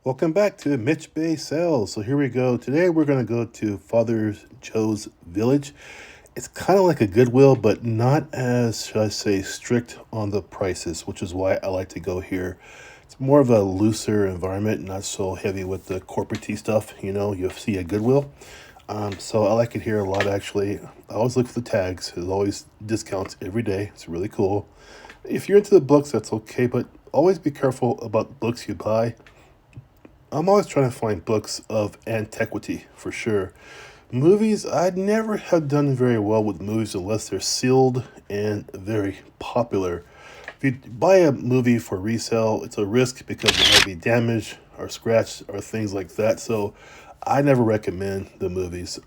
Welcome back to Mitch Bay Sales. So here we go. Today we're going to go to Father Joe's Village. It's kind of like a Goodwill, but not as, should I say, strict on the prices, which is why I like to go here. It's more of a looser environment, not so heavy with the corporate stuff, you see at Goodwill. So I like it here a lot, actually. I always look for the tags. There's always discounts every day. It's really cool. If you're into the books, that's okay, but always be careful about books you buy. I'm always trying to find books of antiquity for sure. Movies, I never have done very well with movies unless they're sealed and very popular. If you buy a movie for resale, it's a risk because it might be damaged or scratched or things like that. So I never recommend the movies.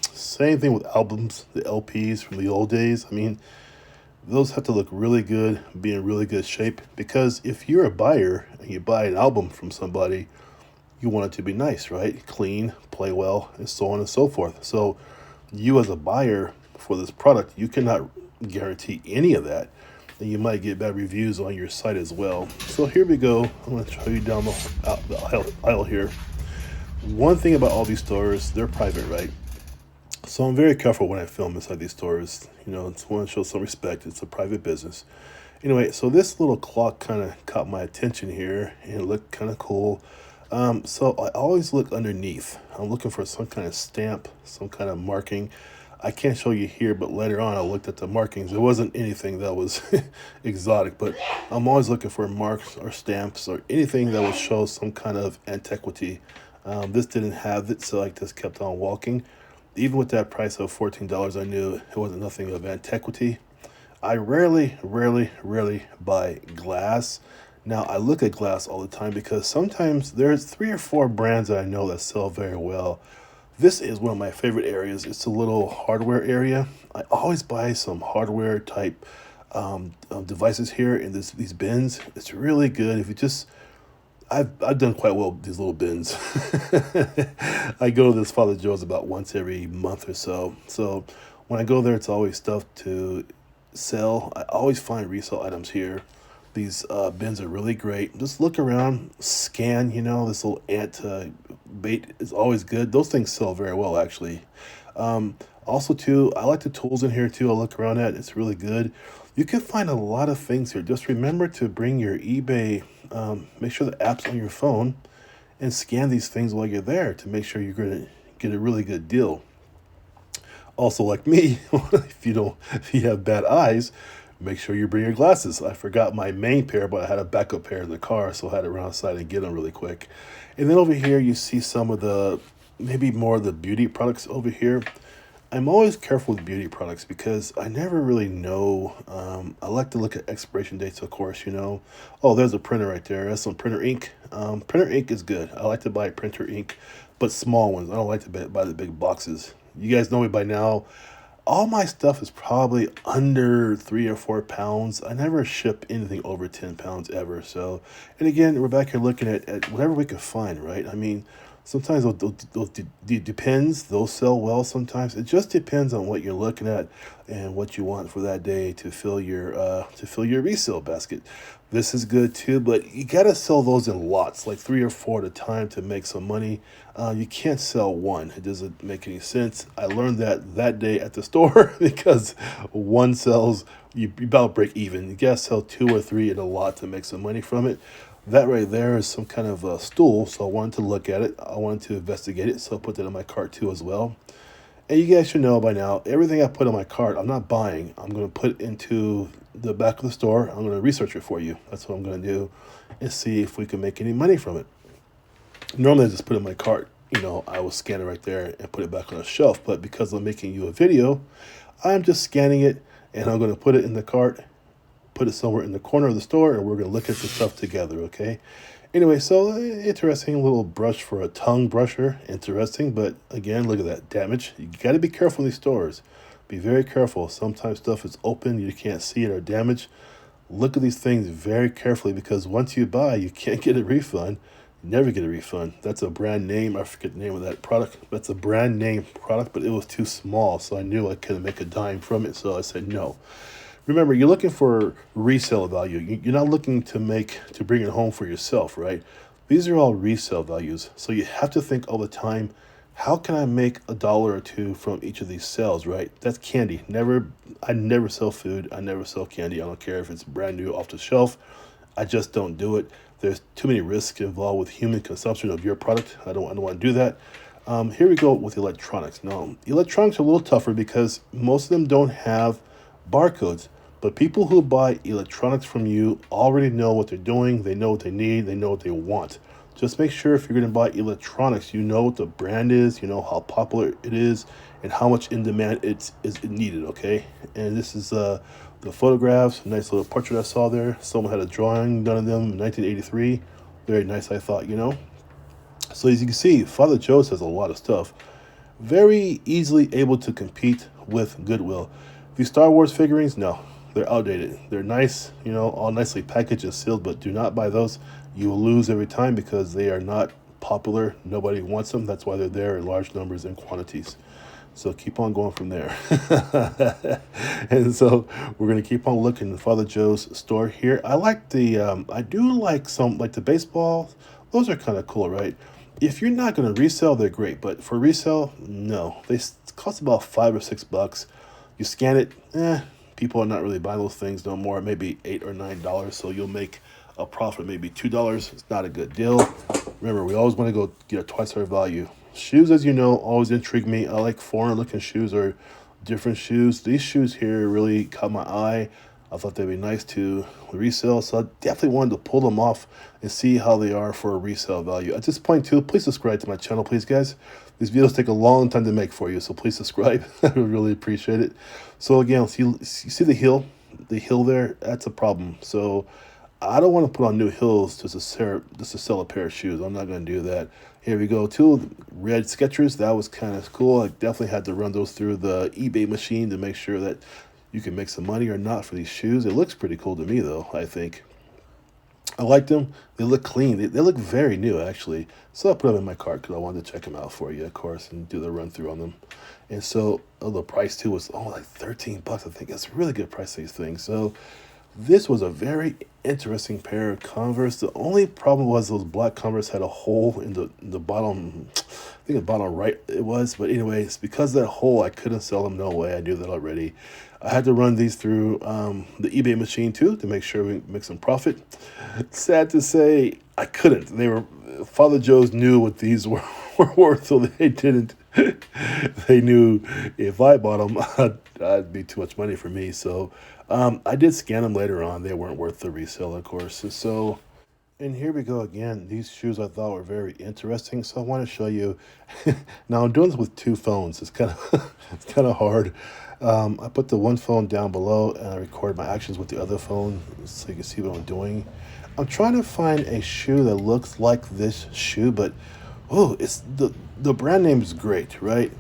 Same thing with albums, the LPs from the old days. I mean, those have to look really good, be in really good shape because if you're a buyer and you buy an album from somebody, you want it to be nice, right? Clean, play well, and so on and so forth. So, you as a buyer for this product, you cannot guarantee any of that. And you might get bad reviews on your site as well. So, here we go. I'm going to show you down the aisle here. One thing about all these stores, they're private, right? So, I'm very careful when I film inside these stores. It's want to show some respect. It's a private business. Anyway, so this little clock kind of caught my attention here and it looked kind of cool. So I always look underneath. I'm looking for some kind of stamp, some kind of marking. I can't show you here, but later on I looked at the markings. It wasn't anything that was exotic, but I'm always looking for marks or stamps or anything that would show some kind of antiquity. This didn't have it, so I just kept on walking. Even with that price of $14, I knew it wasn't nothing of antiquity. I rarely buy glass. Now, I look at glass all the time because sometimes there's three or four brands that I know that sell very well. This is one of my favorite areas. It's a little hardware area. I always buy some hardware type devices here in these bins. It's really good. If you just, I've done quite well with these little bins. I go to this Father Joe's about once every month or so. So when I go there, it's always stuff to sell. I always find resale items here. These bins are really great. Just look around, scan. This little ant bait is always good. Those things sell very well, actually. Also, too, I like the tools in here too. I look around at it's really good. You can find a lot of things here. Just remember to bring your eBay. Make sure the app's on your phone, and scan these things while you're there to make sure you're gonna get a really good deal. Also, like me, if you have bad eyes, make sure you bring your glasses. I forgot my main pair, but I had a backup pair in the car, so I had to run outside and get them really quick. And then over here, you see some of the, maybe more of the beauty products over here. I'm always careful with beauty products because I never really know. I like to look at expiration dates, of course, Oh, there's a printer right there. That's some printer ink. Printer ink is good. I like to buy printer ink, but small ones. I don't like to buy the big boxes. You guys know me by now. All my stuff is probably under 3 or 4 pounds. I never ship anything over 10 pounds ever. So, and again, we're back here looking at whatever we can find, right? I mean, sometimes those depends. Those sell well sometimes. It just depends on what you're looking at and what you want for that day to fill your resale basket. This is good too, but you gotta sell those in lots, like 3 or 4 at a time to make some money. You can't sell one; it doesn't make any sense. I learned that day at the store because one sells, you about break even. You gotta sell 2 or 3 in a lot to make some money from it. That right there is some kind of a stool, so I wanted to look at it. I wanted to investigate it, so I put that in my cart too as well. And you guys should know by now, everything I put on my cart, I'm not buying. I'm going to put it into the back of the store. I'm going to research it for you. That's what I'm going to do and see if we can make any money from it. Normally, I just put it in my cart. I will scan it right there and put it back on a shelf. But because I'm making you a video, I'm just scanning it and I'm going to put it in the cart, put it somewhere in the corner of the store, and we're going to look at the stuff together, okay? Anyway, so interesting little brush for a tongue brusher. Interesting, but again, look at that damage. You got to be careful in these stores. Be very careful. Sometimes stuff is open, you can't see it or damaged. Look at these things very carefully because once you buy, you can't get a refund. Never get a refund. That's a brand name. I forget the name of that product. That's a brand name product, but it was too small, so I knew I couldn't make a dime from it, so I said no. Remember, you're looking for resale value. You're not looking to bring it home for yourself, right? These are all resale values. So you have to think all the time, how can I make a dollar or two from each of these sales, right? That's candy. I never sell food. I never sell candy. I don't care if it's brand new off the shelf. I just don't do it. There's too many risks involved with human consumption of your product. I don't want to do that. Here we go with electronics. Now, electronics are a little tougher because most of them don't have barcodes. But people who buy electronics from you already know what they're doing. They know what they need. They know what they want. Just make sure if you're going to buy electronics, you know what the brand is, you know how popular it is, and how much in demand is needed. Okay, and this is the photographs. Nice little portrait I saw there. Someone had a drawing done of them in 1983. Very nice, I thought. So as you can see, Father Joe's has a lot of stuff. Very easily able to compete with Goodwill. These Star Wars figurines, no, they're outdated. They're nice, all nicely packaged and sealed, but do not buy those. You will lose every time because they are not popular. Nobody wants them. That's why they're there in large numbers and quantities. So keep on going from there. And so we're going to keep on looking in Father Joe's store here. I do like like the baseball. Those are kind of cool, right? If you're not going to resell, they're great. But for resale, no. They cost about $5 or $6. You scan it, people are not really buying those things no more. Maybe $8 or $9. So you'll make a profit, maybe $2. It's not a good deal. Remember, we always want to go get a twice our value. Shoes, as you know, always intrigue me. I like foreign looking shoes or different shoes. These shoes here really caught my eye. I thought they'd be nice to resell, so I definitely wanted to pull them off and see how they are for a resale value. At this point, too, please subscribe to my channel, please, guys. These videos take a long time to make for you, so please subscribe. I would really appreciate it. So again, you see the heel? The heel there, that's a problem. So I don't want to put on new heels just to sell a pair of shoes. I'm not going to do that. Here we go, two red Skechers. That was kind of cool. I definitely had to run those through the eBay machine to make sure that you can make some money or not for these shoes. It looks pretty cool to me, though, I think. I like them. They look clean. They look very new, actually. So I put them in my cart because I wanted to check them out for you, of course, and do the run through on them. And so the price, too, was like $13. I think that's a really good price for these things. So this was a very interesting pair of Converse. The only problem was those black Converse had a hole in the bottom. I think the bottom right it was. But anyways, because of that hole, I couldn't sell them. No way. I knew that already. I had to run these through the eBay machine too to make sure we make some profit. Sad to say, I couldn't. Father Joe's knew what these were worth, so they didn't. They knew if I bought them, that'd be too much money for me. So I did scan them later on. They weren't worth the resale, of course. And here we go again. These shoes I thought were very interesting, so I want to show you. Now I'm doing this with two phones. It's kind of it's kind of hard. I put the one phone down below and I record my actions with the other phone so you can see what I'm doing. I'm trying to find a shoe that looks like this shoe, but it's the brand name is great, right?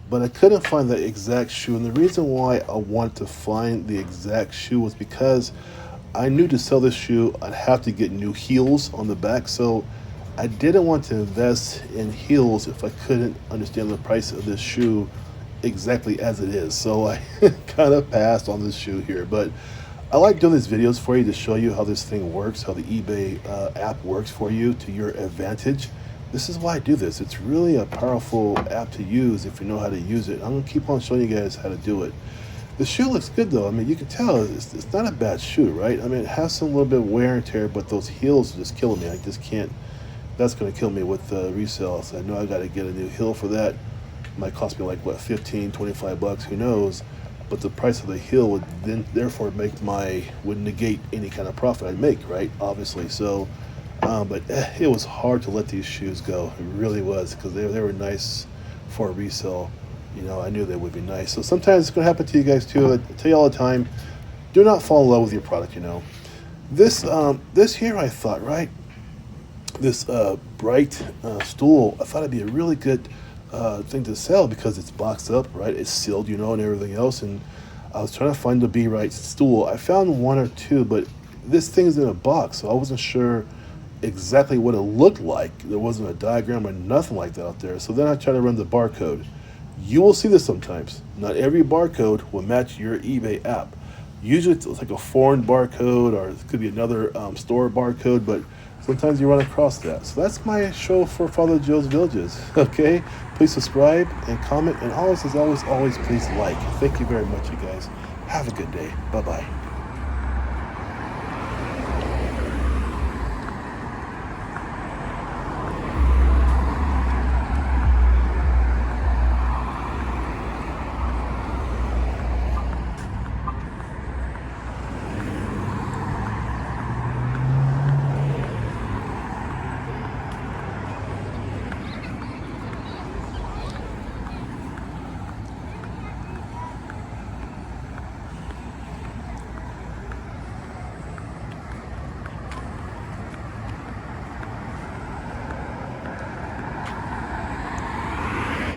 But I couldn't find the exact shoe, and the reason why I wanted to find the exact shoe was because I knew to sell this shoe, I'd have to get new heels on the back, so I didn't want to invest in heels if I couldn't understand the price of this shoe exactly as it is. So I kind of passed on this shoe here, but I like doing these videos for you to show you how this thing works, how the eBay app works for you to your advantage. This is why I do this. It's really a powerful app to use if you know how to use it. I'm going to keep on showing you guys how to do it. The shoe looks good though. I mean, you can tell it's not a bad shoe, right? I mean, it has some little bit of wear and tear, but those heels are just killing me. I just can't. That's going to kill me with resale. So I know I got to get a new heel for that. It might cost me like, what, $15-$25, who knows? But the price of the heel would then therefore would negate any kind of profit I'd make, right? Obviously. So, but it was hard to let these shoes go. It really was, because they were nice for resale. I knew they would be nice. So sometimes it's going to happen to you guys too. I tell you all the time, do not fall in love with your product. This here, I thought, right? This bright stool, I thought it'd be a really good thing to sell because it's boxed up, right? It's sealed, and everything else. And I was trying to find the Be Right stool. I found one or two, but this thing's in a box, so I wasn't sure exactly what it looked like. There wasn't a diagram or nothing like that out there. So then I tried to run the barcode. You will see this sometimes. Not every barcode will match your eBay app. Usually it's like a foreign barcode, or it could be another store barcode, but sometimes you run across that. So that's my show for Father Joe's Villages. Okay, please subscribe and comment, and always, as always, please like. Thank you very much, you guys. Have a good day. Bye bye.